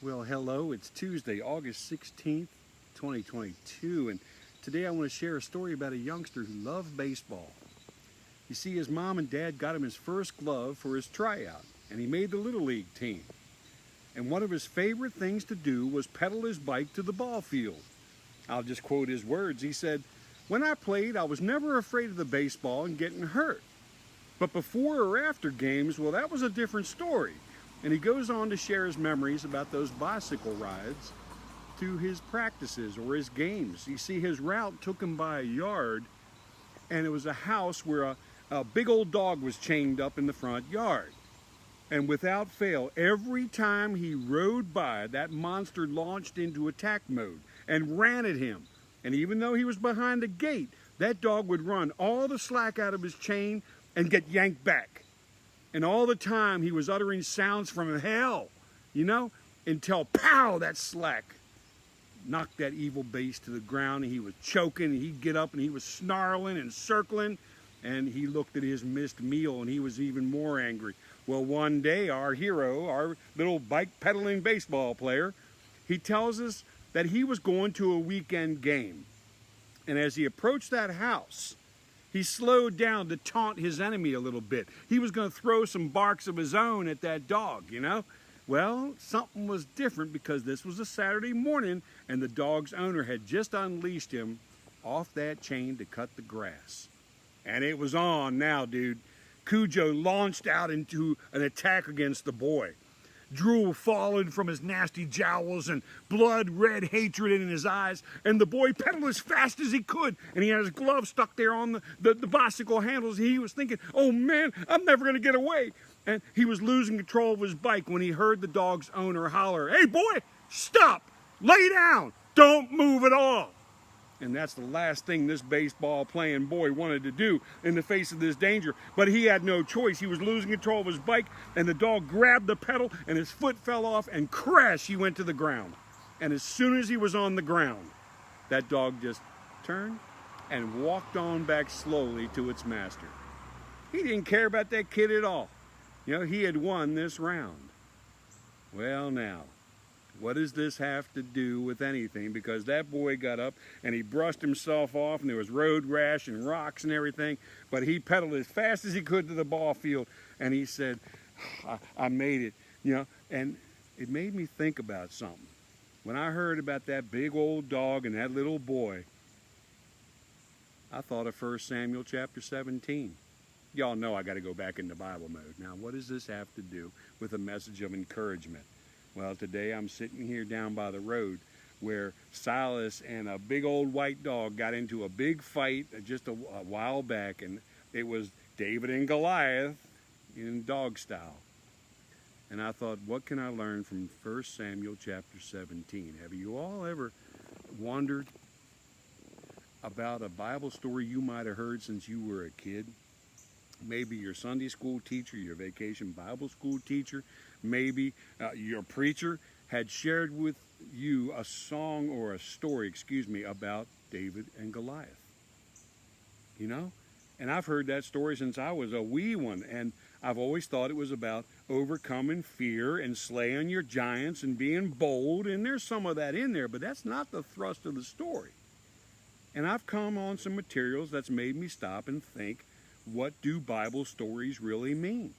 Well, hello, it's Tuesday, August 16th, 2022, and today I want to share a story about a youngster who loved baseball. You see, his mom and dad got him his first glove for his tryout, and he made the Little League team. And one of his favorite things to do was pedal his bike to the ball field. I'll just quote his words. He said, "When I played, I was never afraid of the baseball and getting hurt. But before or after games, well, that was a different story." And he goes on to share his memories about those bicycle rides to his practices or his games. You see, his route took him by a yard, and it was a house where a big old dog was chained up in the front yard. And without fail, every time he rode by, that monster launched into attack mode and ran at him. And even though he was behind the gate, that dog would run all the slack out of his chain and get yanked back. And all the time he was uttering sounds from hell, until pow, that slack knocked that evil beast to the ground, and he was choking, and he'd get up and he was snarling and circling, and he looked at his missed meal and he was even more angry. Well, one day our hero, our little bike pedaling baseball player, he tells us that he was going to a weekend game. And as he approached that house, he slowed down to taunt his enemy a little bit. He was going to throw some barks of his own at that dog, Well, something was different because this was a Saturday morning and the dog's owner had just unleashed him off that chain to cut the grass. And it was on now, dude. Cujo launched out into an attack against the boy. Drool falling from his nasty jowls and blood-red hatred in his eyes, and the boy pedaled as fast as he could, and he had his glove stuck there on the bicycle handles. He was thinking, oh man, I'm never going to get away. And he was losing control of his bike when he heard the dog's owner holler, "Hey boy, stop, lay down, don't move at all." And that's the last thing this baseball playing boy wanted to do in the face of this danger. But he had no choice. He was losing control of his bike, and the dog grabbed the pedal, and his foot fell off, and crash, he went to the ground. And as soon as he was on the ground, that dog just turned and walked on back slowly to its master. He didn't care about that kid at all. He had won this round. Well, now, what does this have to do with anything? Because that boy got up and he brushed himself off, and there was road rash and rocks and everything, but he pedaled as fast as he could to the ball field, and he said, I made it, and it made me think about something. When I heard about that big old dog and that little boy, I thought of 1 Samuel chapter 17. Y'all know I got to go back into Bible mode. Now, what does this have to do with a message of encouragement? Well, today I'm sitting here down by the road where Silas and a big old white dog got into a big fight just a while back, and it was David and Goliath in dog style. And I thought, what can I learn from 1 Samuel chapter 17? Have you all ever wondered about a Bible story you might have heard since you were a kid? Maybe your Sunday school teacher, your vacation Bible school teacher, maybe your preacher had shared with you a song or a story, about David and Goliath. And I've heard that story since I was a wee one, and I've always thought it was about overcoming fear and slaying your giants and being bold, and there's some of that in there, but that's not the thrust of the story. And I've come on some materials that's made me stop and think, what do Bible stories really mean?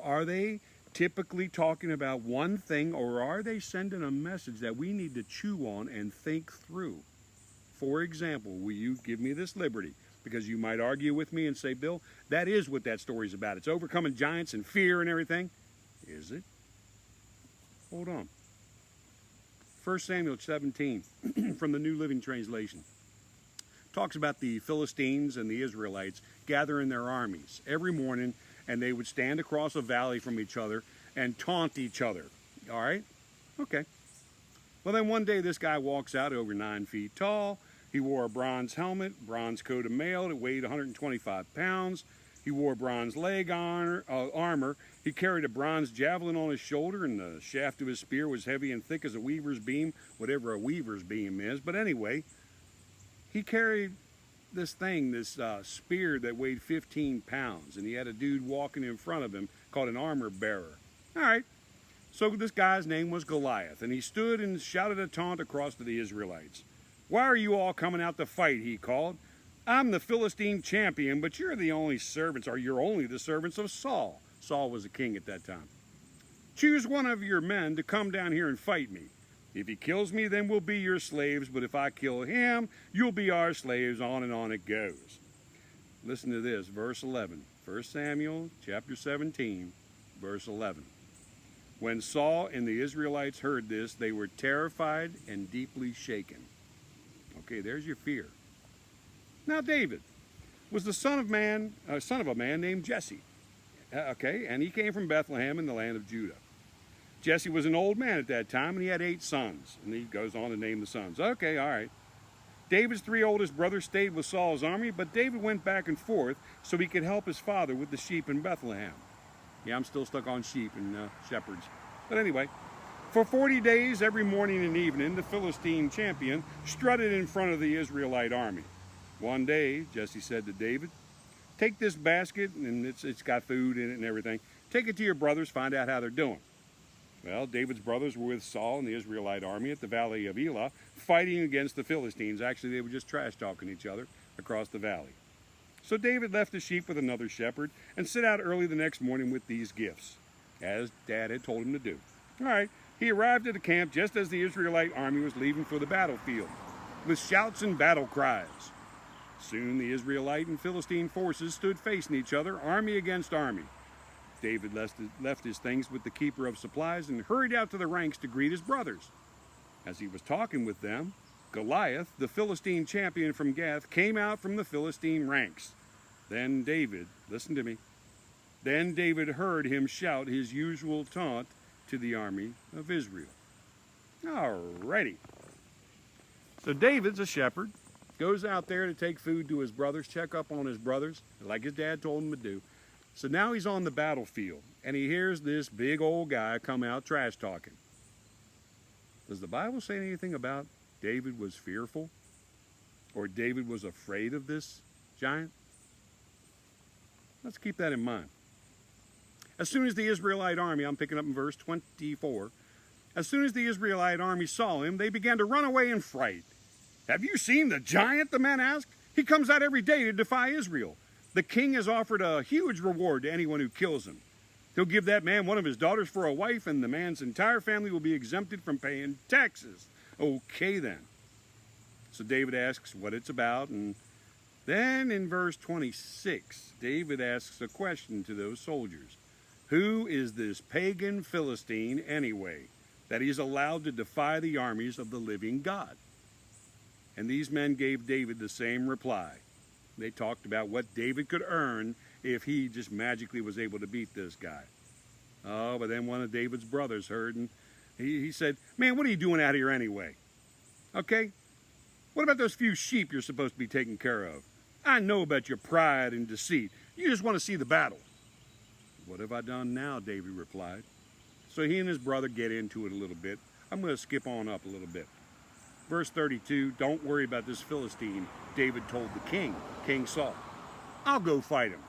Are they typically talking about one thing, or are they sending a message that we need to chew on and think through? For example, will you give me this liberty? Because you might argue with me and say, Bill, that is what that story's about. It's overcoming giants and fear and everything. Is it? Hold on. 1 Samuel 17 from the New Living Translation talks about the Philistines and the Israelites gathering their armies every morning, and they would stand across a valley from each other and taunt each other. All right? Okay. Well, then one day this guy walks out over 9 feet tall. He wore a bronze helmet, bronze coat of mail that weighed 125 pounds. He wore bronze leg armor. He carried a bronze javelin on his shoulder, and the shaft of his spear was heavy and thick as a weaver's beam, whatever a weaver's beam is. But anyway, he carried this spear that weighed 15 pounds, and he had a dude walking in front of him called an armor bearer. All right. So this guy's name was Goliath, and he stood and shouted a taunt across to the Israelites. "Why are you all coming out to fight?" he called. "I'm the Philistine champion, but you're only the servants of Saul." Saul was a king at that time. "Choose one of your men to come down here and fight me. If he kills me, then we'll be your slaves, but if I kill him, you'll be our slaves." On and on it goes. Listen to this, verse 11. 1 Samuel chapter 17, verse 11. When Saul and the Israelites heard this, they were terrified and deeply shaken. Okay, there's your fear. Now David was the son of a man named Jesse. Okay, and he came from Bethlehem in the land of Judah. Jesse was an old man at that time, and he had 8 sons. And he goes on to name the sons. Okay, all right. David's 3 oldest brothers stayed with Saul's army, but David went back and forth so he could help his father with the sheep in Bethlehem. Yeah, I'm still stuck on sheep and shepherds. But anyway, for 40 days, every morning and evening, the Philistine champion strutted in front of the Israelite army. One day, Jesse said to David, "Take this basket, and it's got food in it and everything. Take it to your brothers, find out how they're doing." Well, David's brothers were with Saul and the Israelite army at the valley of Elah, fighting against the Philistines. Actually, they were just trash-talking each other across the valley. So David left the sheep with another shepherd and set out early the next morning with these gifts, as Dad had told him to do. All right, he arrived at the camp just as the Israelite army was leaving for the battlefield, with shouts and battle cries. Soon the Israelite and Philistine forces stood facing each other, army against army. David left his things with the keeper of supplies and hurried out to the ranks to greet his brothers. As he was talking with them, Goliath, the Philistine champion from Gath, came out from the Philistine ranks. Then David, listen to me, then David heard him shout his usual taunt to the army of Israel. Alrighty. So David's a shepherd, goes out there to take food to his brothers, check up on his brothers, like his dad told him to do. So now he's on the battlefield, and he hears this big old guy come out trash talking. Does the Bible say anything about David was fearful? Or David was afraid of this giant? Let's keep that in mind. As soon as the Israelite army, I'm picking up in verse 24, as soon as the Israelite army saw him, they began to run away in fright. "Have you seen the giant?" the men asked. "He comes out every day to defy Israel. The king has offered a huge reward to anyone who kills him. He'll give that man one of his daughters for a wife, and the man's entire family will be exempted from paying taxes." Okay then. So David asks what it's about, and then in verse 26, David asks a question to those soldiers. Who is this pagan Philistine anyway, that he's allowed to defy the armies of the living God? And these men gave David the same reply. They talked about what David could earn if he just magically was able to beat this guy. Oh, but then one of David's brothers heard, and he said, "Man, what are you doing out here anyway? Okay? What about those few sheep you're supposed to be taking care of? I know about your pride and deceit. You just want to see the battle." "What have I done now?" David replied. So he and his brother get into it a little bit. I'm going to skip on up a little bit. Verse 32, "Don't worry about this Philistine," David told the king, King Saul. "I'll go fight him."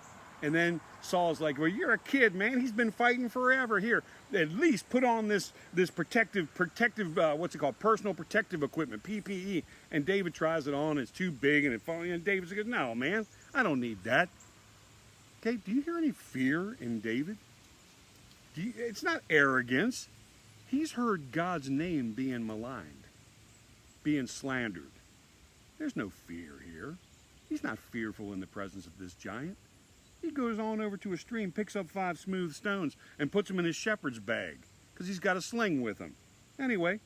And then Saul's like, "Well, you're a kid, man. He's been fighting forever. Here, at least put on this protective, what's it called? Personal protective equipment, PPE." And David tries it on. It's too big, and it falls. And David says, "No, man, I don't need that." Okay, do you hear any fear in David? It's not arrogance. He's heard God's name being maligned, being slandered. There's no fear here. He's not fearful in the presence of this giant. He goes on over to a stream, picks up 5 smooth stones, and puts them in his shepherd's bag, because he's got a sling with him. Anyway,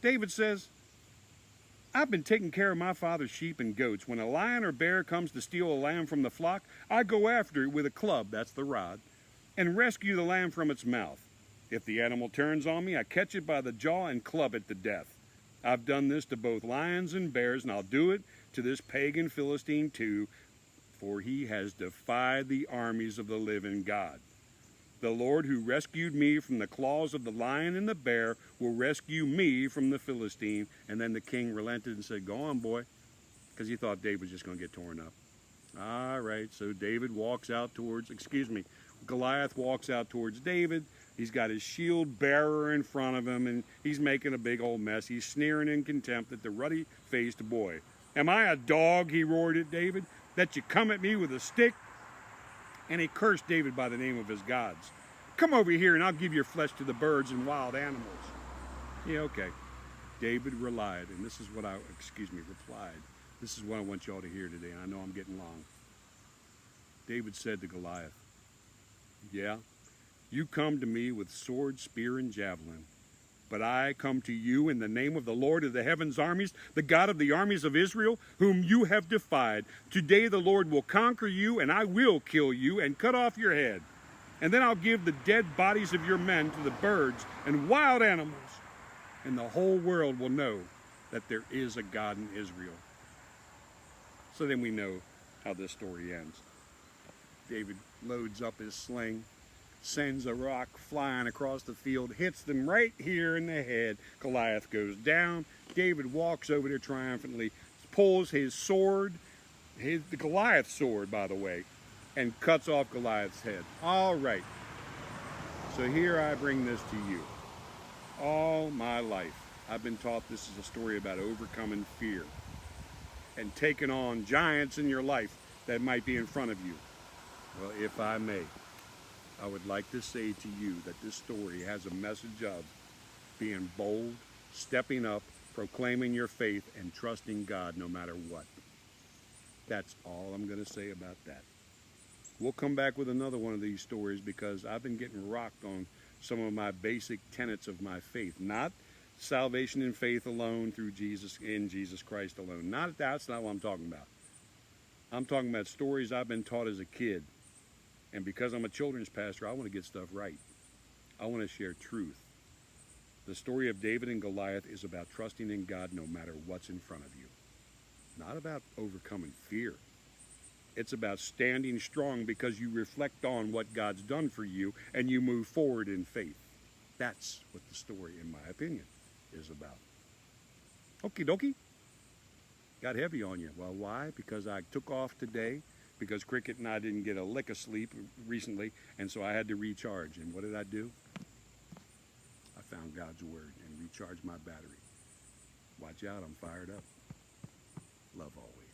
David says, "I've been taking care of my father's sheep and goats. When a lion or bear comes to steal a lamb from the flock, I go after it with a club," that's the rod, "and rescue the lamb from its mouth. If the animal turns on me, I catch it by the jaw and club it to death. I've done this to both lions and bears, and I'll do it to this pagan Philistine too, for he has defied the armies of the living God. The Lord who rescued me from the claws of the lion and the bear will rescue me from the Philistine." And then the king relented and said, "Go on, boy," because he thought David was just going to get torn up. All right, so Goliath walks out towards David. He's got his shield bearer in front of him, and he's making a big old mess. He's sneering in contempt at the ruddy-faced boy. "Am I a dog," he roared at David, "that you come at me with a stick?" And he cursed David by the name of his gods. "Come over here and I'll give your flesh to the birds and wild animals." Yeah, okay. David replied. This is what I want y'all to hear today, and I know I'm getting long. David said to Goliath, "Yeah, you come to me with sword, spear, and javelin, but I come to you in the name of the Lord of the heavens' armies, the God of the armies of Israel, whom you have defied. Today the Lord will conquer you, and I will kill you and cut off your head. And then I'll give the dead bodies of your men to the birds and wild animals, and the whole world will know that there is a God in Israel." So then we know how this story ends. David loads up his sling, sends a rock flying across the field, hits them right here in the head. Goliath goes down. David walks over there triumphantly, pulls his sword, the Goliath sword, by the way, and cuts off Goliath's head. All right. So here I bring this to you. All my life, I've been taught this is a story about overcoming fear and taking on giants in your life that might be in front of you. Well, if I may, I would like to say to you that this story has a message of being bold, stepping up, proclaiming your faith, and trusting God no matter what. That's all I'm going to say about that. We'll come back with another one of these stories because I've been getting rocked on some of my basic tenets of my faith. Not salvation in faith alone through Jesus, in Jesus Christ alone. That's not what I'm talking about. I'm talking about stories I've been taught as a kid. And because I'm a children's pastor, I want to get stuff right. I want to share truth. The story of David and Goliath is about trusting in God no matter what's in front of you. Not about overcoming fear. It's about standing strong because you reflect on what God's done for you and you move forward in faith. That's what the story, in my opinion, is about. Okie dokie. Got heavy on you. Well, why? Because I took off today. Because Cricket and I didn't get a lick of sleep recently, and so I had to recharge. And what did I do? I found God's Word and recharged my battery. Watch out, I'm fired up. Love always.